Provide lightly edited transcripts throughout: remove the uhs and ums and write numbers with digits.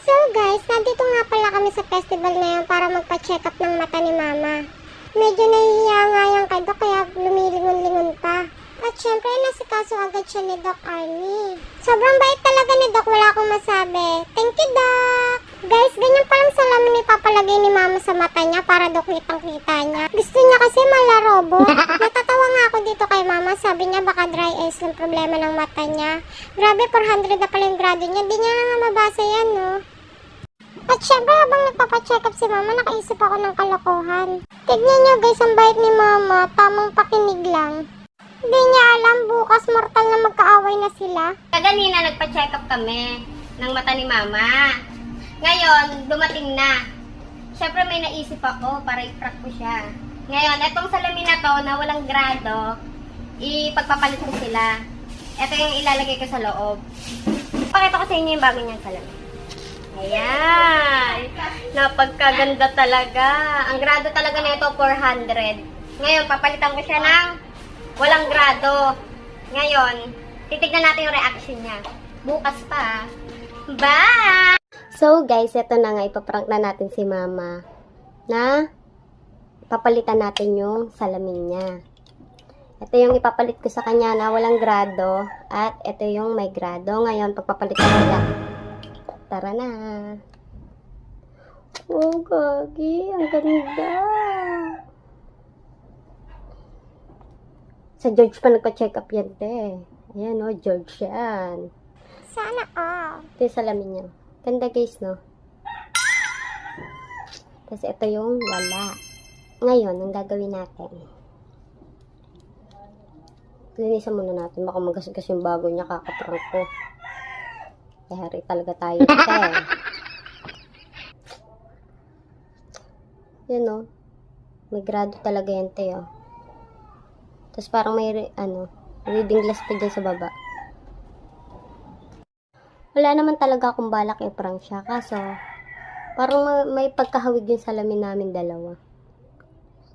So guys, nandito nga pala kami sa festival ngayon para magpa-check up ng mata ni Mama. Medyo nahihiya nga yung kay Doc kaya lumilingon-lingon pa. At syempre, nasikaso agad siya ni Doc Arnie. Sobrang bait talaga ni Doc, wala akong masabi. Thank you, Doc! Guys, ganyan palang salamin ipapalagay ni Mama sa mata niya para Doc kitang-kita niya. Gusto niya kasi malarobo. Natatawa nga ako dito kay Mama. Sabi niya baka dry eyes ng problema ng mata niya. Grabe, 400 na pala yung grado niya. Di niya nga mabasa yan, no? At syempre, habang nagpapacheck up si Mama, nakaisip ako ng kalokohan. Tignan niyo guys, ang bait ni Mama. Tamang pakinig lang. Hindi niya alam, bukas mortal na magkaaway na sila. Kaganina nagpa-check up kami ng mata ni Mama. Ngayon, dumating na. Siyempre may naisip ako para i-crack ko siya. Ngayon, etong salamin na to na walang grado, ipagpapalit ko sila. Ito yung ilalagay ko sa loob. Pakita ko sa inyo yung bago niyang salamin. Ayan! Napagkaganda talaga. Ang grado talaga na ito, 400. Ngayon, papalitan ko siya ng walang grado. Ngayon, titignan natin yung reaction niya. Bukas pa. Bye! So guys, ito na nga, ipaprank na natin si Mama na papalitan natin yung salamin niya. Ito yung ipapalit ko sa kanya na walang grado at ito yung may grado. Ngayon, pagpapalitan nila. Tara na! Oh, gagi! Ang ganda! Sa George pa nagpa-check up yan, te. Ayan, oh, George yan. Sana all. Ito yung salamin niya. Ganda, guys, no? Tapos, ito yung wala. Ngayon, ang gagawin natin. Linisan muna natin. Baka magasgas yung bago niya, kakaprank ko. Hari talaga tayo, te. Yan, no? May grado talaga yan, te, oh. Tapos parang may, reading glass pa dyan sa baba. Wala naman talaga akong balak i-prank siya. Kaso, parang may pagkahawig yung salamin namin dalawa.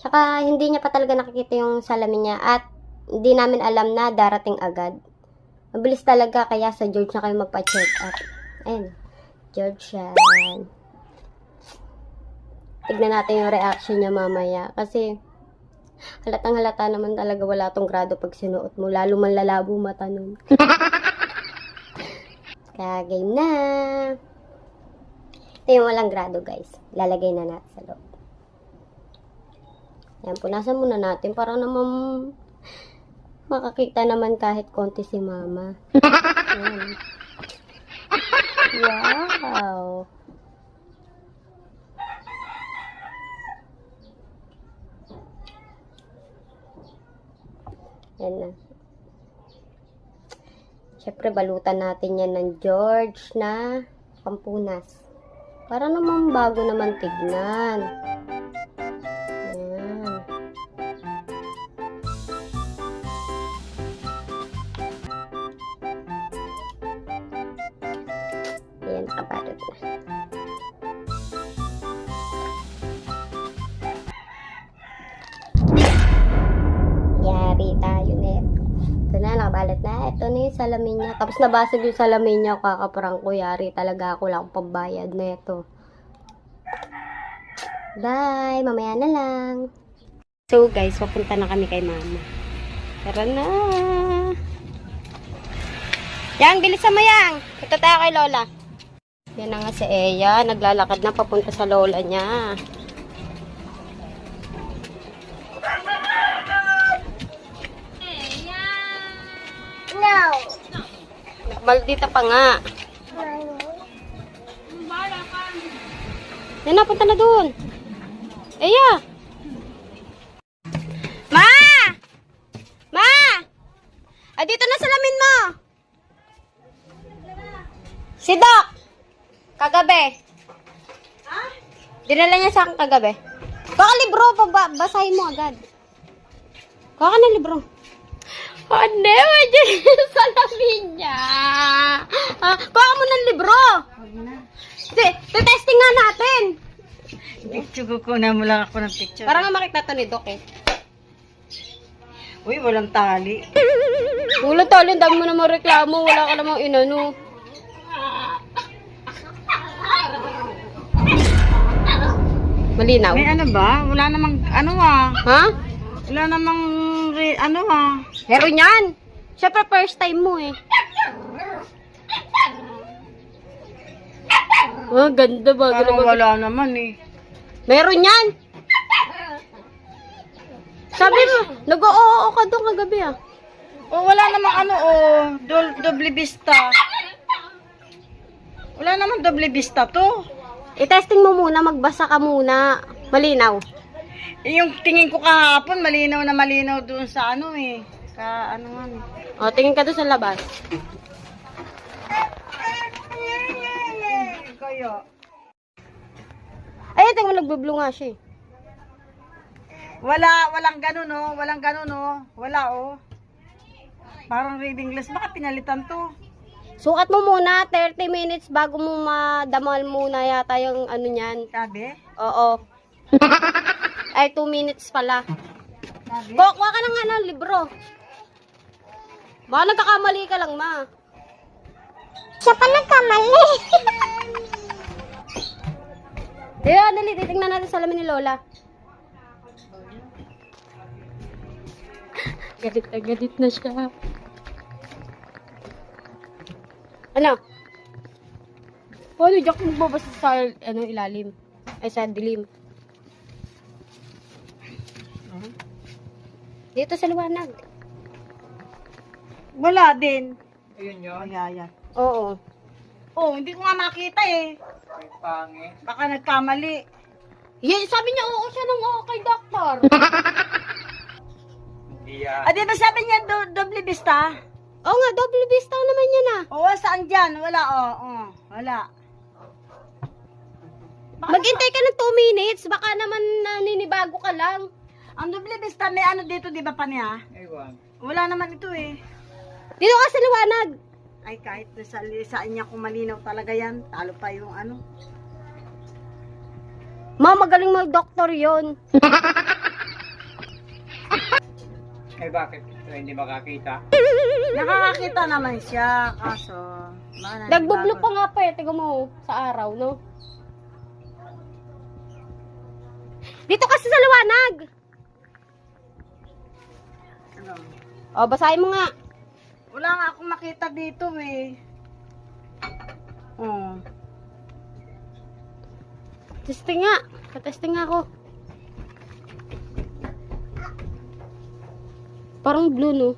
Tsaka, hindi niya pa talaga nakikita yung salamin niya. At, hindi namin alam na darating agad. Mabilis talaga, kaya sa George na kayo magpa-check up. Ayun. George yan. Tignan natin yung reaction niya mamaya. Kasi, halatang halata naman talaga wala tong grado pag sinuot mo. Lalo man lalabo mata nun. Kaya game na. Ito yung walang grado guys. Lalagay na natin sa loob. Yan, punasan muna natin para naman makakita naman kahit konti si Mama. Yan. Wow. Yan na. Siyempre, balutan natin yan ng George na pampunas. Para naman bago naman tignan. Yan. Ayan, nakabalot na. Yari tayo neto. Ito na, nakabalot na. Ito na yung salamin niya. Tapos nabasag yung salamin niya. Kakaparang ko, yari talaga ako lang pambayad neto. Bye! Mamaya na lang. So guys, papunta na kami kay Mama. Tara na! Yang, bilisan mo yang! Ito tayo kay Lola. Yan na nga si Eya. Naglalakad na papunta sa Lola niya. No. Maldita pa nga. Yan na, punta na doon. Eya! Ma! Ma! Ah, dito na salamin mo! Si Doc! Kagabi. Ha? Dinala niya sa akin kagabi. Baka libro, basahin mo agad. Baka na libro. Hindi, may dyan yung salamin niya. Baka mo ng libro. Huwag na. Testing nga natin. Picture ko na mo lang ako ng picture. Para nga makita to ni Doc eh. Uy, walang tali. Walang tali, ang dami mo namang reklamo. Wala ka namang inano. Malinaw? May ano ba? Wala namang, ano Ha? Wala namang, ano Meron yan. Siyempre first time mo eh. Ganda ba? Parang wala naman eh. Meron yan. Sabi mo, nag-oo ka doon kagabi ah. Wala namang doble vista. Wala namang doble vista to. I-testing mo muna, magbasa ka muna. Malinaw. Yung tingin ko kahapon, malinaw na malinaw doon sa ano eh. O, tingin ka doon sa labas. Kaya. Ay, tingin mo, nagbo-blue nga siya eh. Walang ganun Wala Parang reading glass, baka pinalitan to. Sukat mo muna, 30 minutes bago mo madamal muna yata yung ano niyan. Sabi? Oo. Ay, 2 minutes pala. Sabi? Kuha ka ng libro. Baka nagkakamali ka lang, ma. Siya pa nagkamali. Diba, dali, titignan natin sa salamin ni Lola. Galit na siya. Ano? Diyak magbabasa sa ilalim. Ay, sa dilim. Dito sa liwanag. Wala din. Ayun yun. Ayan. Oo. Hindi ko nga makita eh. Ay, pangit. Baka nagkamali. Sabi niya, oo siya ng oo kay doktor. Di ba sabi niya doble vista? Oo nga, double vista naman yan ah. Oo, saan dyan? Wala, wala. Maghintay ka ng 2 minutes, baka naman naninibago ka lang. Ang doble vista, may ano dito, di ba pa niya? Ewan. Wala naman ito eh. Dito ka sa liwanag. Ay, kahit saan niya kung malinaw talaga yan, talo pa yung ano. Ma, magaling mag-doktor yon. Eh bakit hindi makakita? Nakakakita naman siya, kaso... Nagbublo pa nga pa eh, tigo mo sa araw, no? Dito kasi sa liwanag. Ano? O, basahin mo nga. Wala nga akong makita dito eh. Testing nga. Katesting nga ako. Parang blue, no?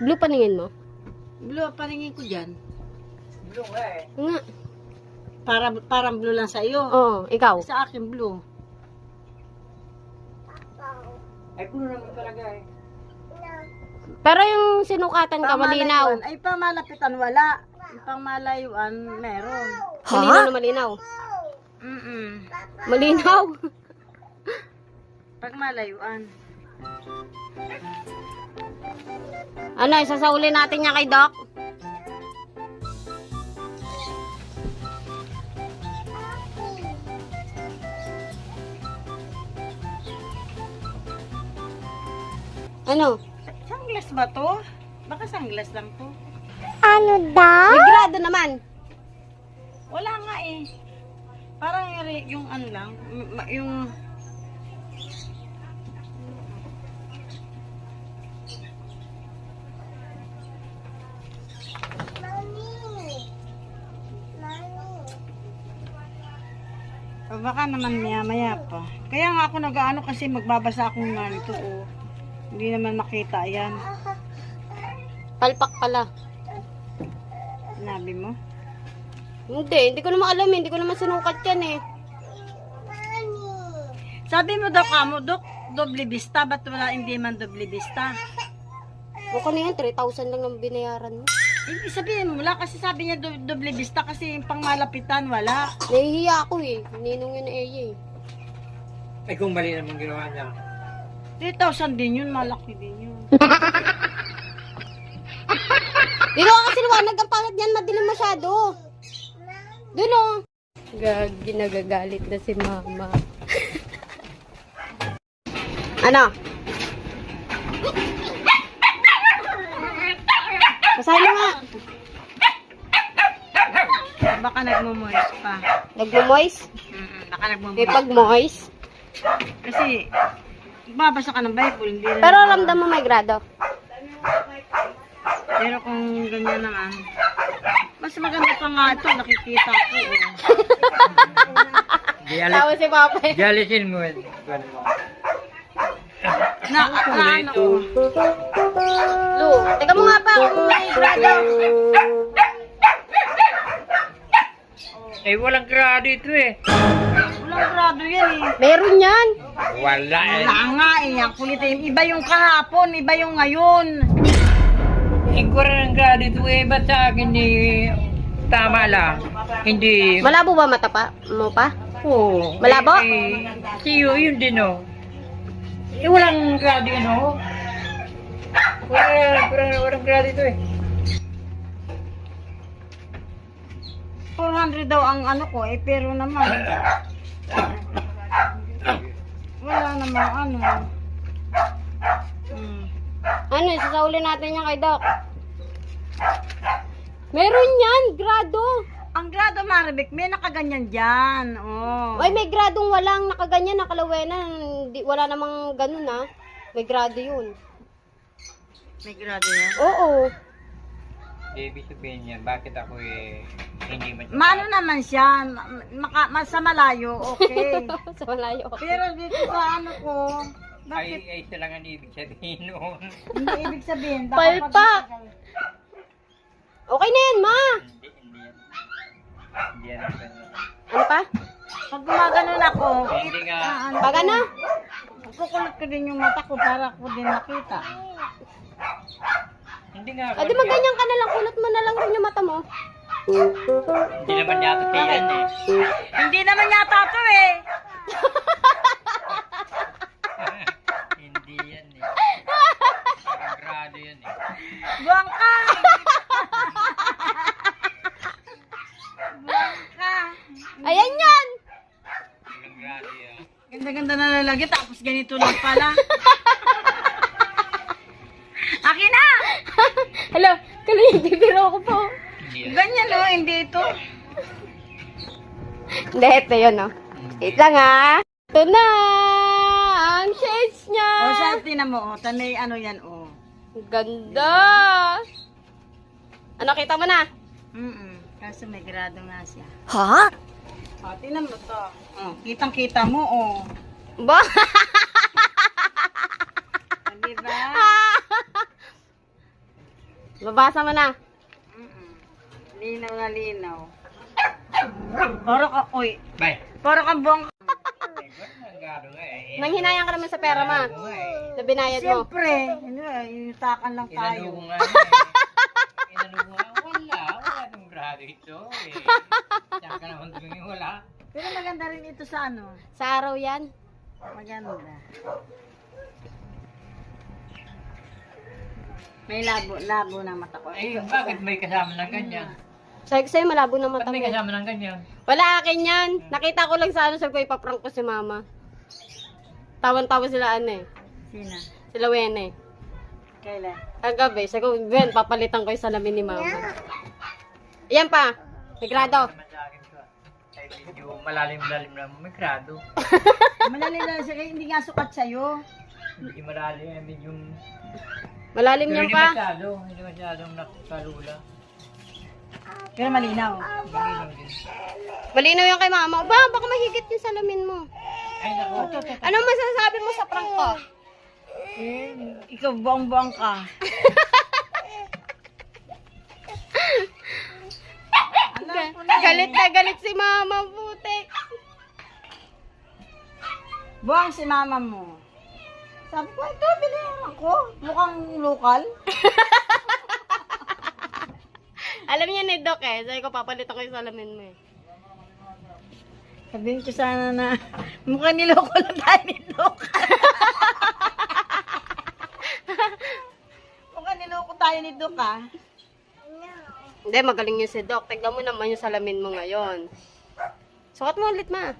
Blue paningin mo? Blue, paningin ko dyan. Blue eh. Nga. Parang blue lang sa iyo. Oo, ikaw. Sa akin blue. Ay blue naman talaga eh. Pero yung sinukatan ka, malinaw. Ay, pamalapitan wala. Yung pangmalayuan, meron. Malinaw na malinaw. Malinaw. Pagmalayuan. Ano, isasauli natin niya kay Doc? Ano? Sunglass ba to? Baka sunglass lang to. Ano daw? May grado naman. Wala nga eh. Parang yung ano lang, yung... Baka naman maya pa. Kaya nga ako nag-ano kasi magbabasa akong nito Hindi naman makita yan. Palpak pala. Sinabi mo? Hindi ko naman alam, hindi ko naman sinukat yan eh. Sabi mo daw kamo, doble vista. Ba't wala hindi man doble vista? Mukha na yan, 3,000 lang ang binayaran mo. Ibig sabihin mo, wala kasi sabi niya doble vista kasi yung pangmalapitan wala. Nahihiya ako eh. Ninong yun na Eya eh. Ay kung mali naman ginawa niya. 3,000 din yun, malaki din yun. Dito ka kasi liwanag, ang pangit yan, madilim masyado. Doon o. Ginagagalit na si mama. Ano? Basahin mo nga. Baka nagmumoist pa. Nagmo-moist? Baka nagmumula. Ipag-moist. Kasi, babasa ka ng Bible, hindi na. Pero ramdam mo may grado. Pero kung ganyan naman, mas maganda pa nga ito, nakikita ko. Tawa si Papa. Jalisin mo. Ganun mo. Ano? Lu, teka mo nga pa kung may grado. Eh, walang grado ito eh. Walang grado yan eh. Meron yan. Wala eh. Wala nga eh, ang kulit eh. Iba yung kahapon, iba yung ngayon. Eh, wala ng grado ito eh. Ba't sa akin eh, tama lang. Hindi. Malabo ba mata pa? Mo pa? Oo. Malabo? Siyo, yun din oh. Eh, walang grado yun oh. Walang grado ito eh. 400 daw ang ano ko eh, pero naman. Wala namang ano. Ano, isasaulin natin yan kay Doc. Meron yan, grado. Ang grado Maribek, may nakaganyan dyan. Oh. Ay, may gradong walang nakaganyan, nakalawenan. Wala namang ganun ha. May grado yun. May grado yan. Oo. Ibig sabihin niya, bakit ako eh, hindi man Maano naman siya, sa malayo, okay. Sa malayo. Pero dito sa ano ko, bakit ay isa lang ang ibig sabihin noon. hindi ibig sabihin? Palpak! Okay na yan, ma! Hindi yan. Hindi yan ang ganun. Ano pa? Pag gumaganon ako, Hindi nga. Pag ano? kukulot ko din yung mata ko para ko din makita. Hindi nga. Adi magganyan ka na lang, kulot mo na lang rin yung mata mo. Hindi naman yata kaya yan eh. Hindi naman yata to eh. Hindi yan eh. Parang grado yan eh. Buwang ka! Buwang ka! Ayan yan! Parang grado yan. Ganda-ganda na lalagay tapos ganito lang pala. Akin na! Hello, kaling bibiro ko po. Hindi yan. Ganyan o, hindi ito. Hindi, ito yun, no? Wait lang, ha? Ito na! Ang shades niya! O, siya, tinan mo, o. Tanay, ano yan, o. Ang ganda! Ano, kita mo na? Kaso may grado nga siya. Ha? O, tinan mo to. O, kitang-kita mo, o. Ba? O, diba? Babasa mo na. Linaw na linaw. Para ka, oy. Bye. Para kang buwang. Ang grado nga eh. Nanghinayang ka naman sa pera, ma. Oo nga eh. Na binayad mo. Siyempre, inutakan lang tayo. Inalubo nga eh. Inalubo nga. Wala itong grado ito eh. Saan ka naman tumingin wala. Pero maganda rin ito sa ano. Sa araw yan. Maganda. May labo na mata ko. Eh, bakit may kasama ng ganyan? Sabi ko sa'yo, malabo na mata Ba't mo. may kasama ng ganyan? Wala akin yan. Nakita ko lang sa ano, sabi ko ipaprank ko si mama. Tawan-tawa sila ano eh. Sina? Sila Wene. Kailan? Kagabi, sabi ko, Ben, papalitan ko yung salamin ni mama. Ayan pa. May grado. Naman sa akin to. Ay, medyo malalim-lalim na may grado. Malalim na siya, hindi nga sukat sa'yo. Hindi malalim, medyo... Malalim Pero yan hindi pa. hindi masyadong nakakalula. Pero malinaw. Malinaw din. Malinaw yan kay mama. Ba, baka mahigit yung salamin mo. Ay, naku. Ano masasabi mo sa prank ko? Ikaw buwang-buwang ka. Galit na galit si mama, putek. Buwang si mama mo. Sabi ko, ito, bilihan ako. Mukhang lokal. Alam niya ni Doc eh. Sabi ko, papalitan ko yung salamin mo eh. Sabihin ko sana na mukhang niloko lang tayo ni Doc. Mukhang niloko tayo ni Doc ah. Hindi, magaling yun si Doc. Tignan mo naman yung salamin mo ngayon. Sukat mo ulit, ma.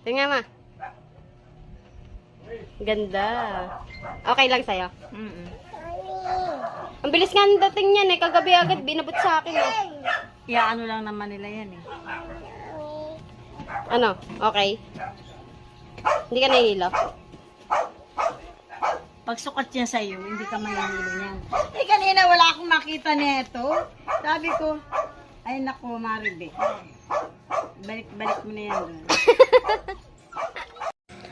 Tingnan, ma. Ganda. Okay lang sa'yo. Ang bilis nga ang dating niyan eh. Kagabi agad binabot sa akin eh. Kaya ano lang naman nila yan eh. Ano? Okay. Hindi ka nahihilo? Pag sukat yan sa'yo, hindi ka mananilo niyan. Eh, kanina wala akong makita nito. Sabi ko, ay naku, Maribe. Balik mo na yan doon.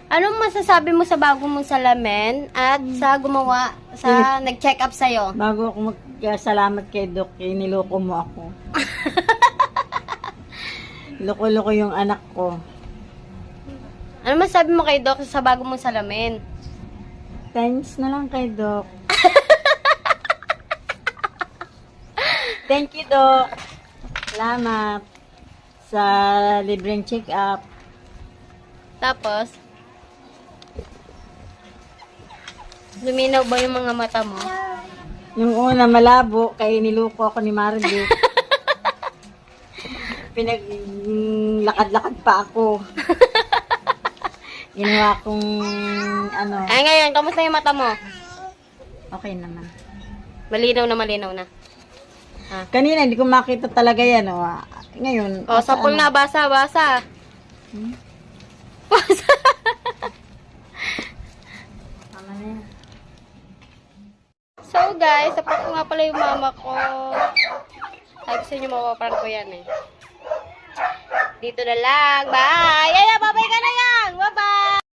Anong masasabi mo sa bago mong salamin at sa gumawa, sa nag-check up sa'yo? Bago ako magkasalamat kay Doc, niloko mo ako. Loko-loko yung anak ko. Ano masasabi mo kay Doc sa bago mong salamin? Thanks na lang kay Doc. Thank you, Doc. Salamat sa libreng check-up. Tapos, luminaw ba yung mga mata mo? Yung una malabo, kaya niloko ako ni Maribel. Pinaglakad-lakad pa ako. Ginawa kong ano, Ay, ngayon, kamusta yung mata mo? okay naman. Malinaw na. Kanina hindi ko makita talaga yan. Oh. Ngayon, O, sapol na, basa. Basa. Tama na yan. So, guys, support ko nga pala yung mama ko. Sabi sa inyo, mapaprank ko yan eh. Dito na lang. Bye! Ay, babay ka na yan! Bye-bye!